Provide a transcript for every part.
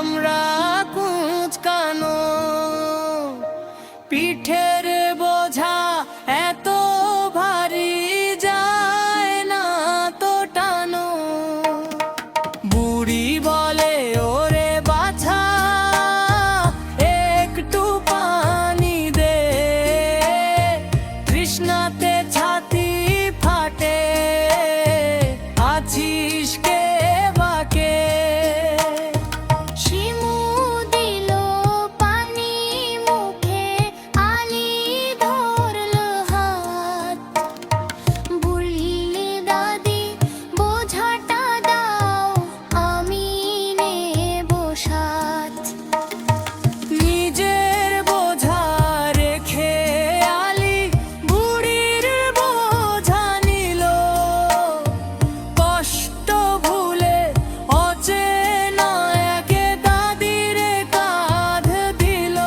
চামড়া কুঁচকানো, পিঠের বোঝা এত ভারী যায় না তো টানো। বুড়ি বলে ওরে বাছা একটু পানি দে, তৃষ্ণাতে ছাতি ফাটে আছিস কে বাকে। শিমু দিল পানি মুখে, আলী ধরল হাত, বললে দাদি বোঝাটা দাও আমি নেব সাথ। নিজের বোঝা রেখে আলী বুড়ির বোঝা নিল, কষ্ট ভুলে অচেনা একে দাদির কাঁধ দিল।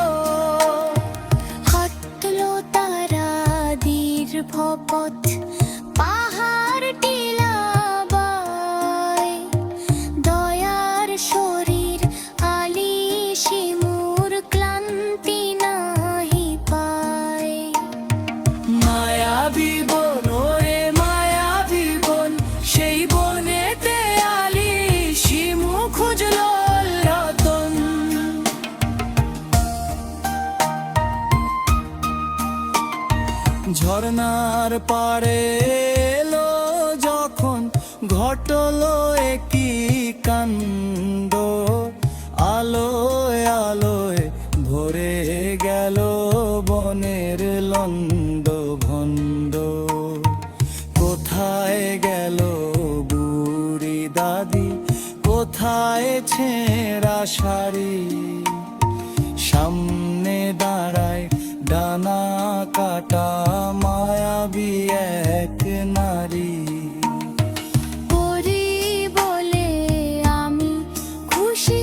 হাঁটলো তারা দীর্ঘ পথ, পাহাড় টিলা বায়, দয়ার শরীর আলী শিমুর ক্লান্তি নাহি পায়। মায়াবী বন ওরে মায়াবী বন, সেই বনেতে আলী শিমু খুঁজল রতন। ঝর্ণার পাড়ে এলো যখন ঘটলো একই কাণ্ড, আলোয় আলোয় ভরে গেল বনের লন্ড ভণ্ড। কোথায় গেল বুড়ি দাদি, কোথায় ছেঁড়া শাড়ি, সামনে দাঁড়ায় ডানা কাটা মায়াবী এক নারী। ওরে বলে আমি খুশি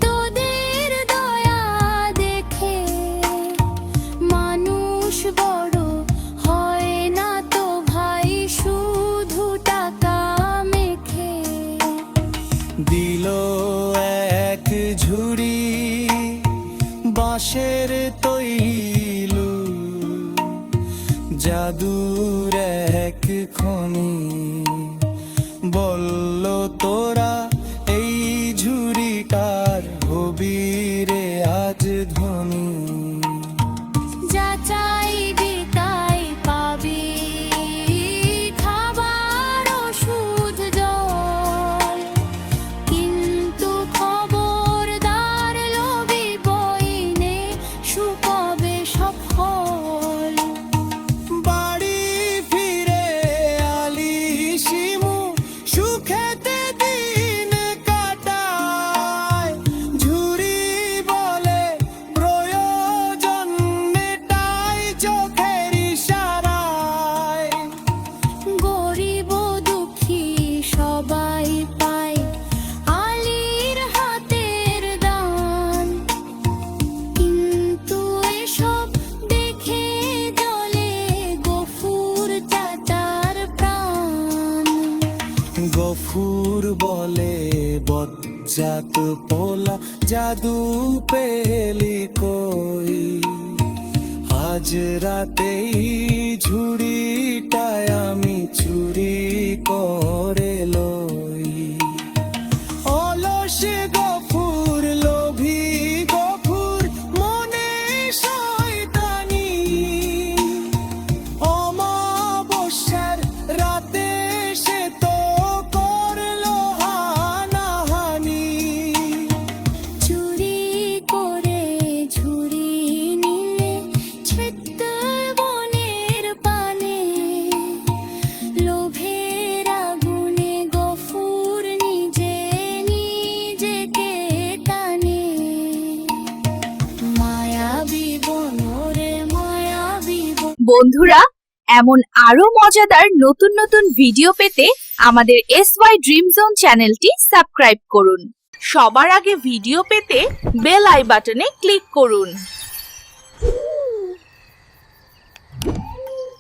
তোদের দয়া দেখে, মানুষ বড় হয় না তো ভাই শুধু টাকা মেখে। দিল এক ঝুড়ি বাঁশের তৈলু, জাদুর এক খনি, বলল তোরা এই ঝুড়িটার হবি রে আজ ধনী। যা চাইবি তাই পাবি, খাবার ওষুধ জল, কিন্তু খবরদার লোভী বইনে শুকবে সফল। বাড়ি ফিরে আলী শিমু সুখেতে দিন কাটায়, ঝুরি বলে প্রয়োজন মেটাই চোখের ইশারায়। গরিব দুঃখী সবাই পায় আলীর হাতের দান, কিন্তু এসব দেখে জ্বলে গফুর চাচার প্রাণ। গফুর বলে বজ্জাত পোলা জাদু পেলি কই, আজ রাতেই ঝুড়িটায় আমি চুরি করে লই। অলস গফুর লোভী গফুর মনে শয়তানি, অমাবস্যার রাতে সে তো করলো হানাহানি। চুরি করে ঝুড়ি নিলে ছিটতে বনের পানে, লোভের আগুনে গফুর নিজে নিজেকে টানে। মায়াবী বন রে মায়াবী বন। বন্ধুরা, এমন আরো মজাদার নতুন নতুন ভিডিও পেতে আমাদের SY ড্রিম জোন চ্যানেলটি সাবস্ক্রাইব করুন। সবার আগে ভিডিও পেতে বেল আই বাটনে ক্লিক করুন।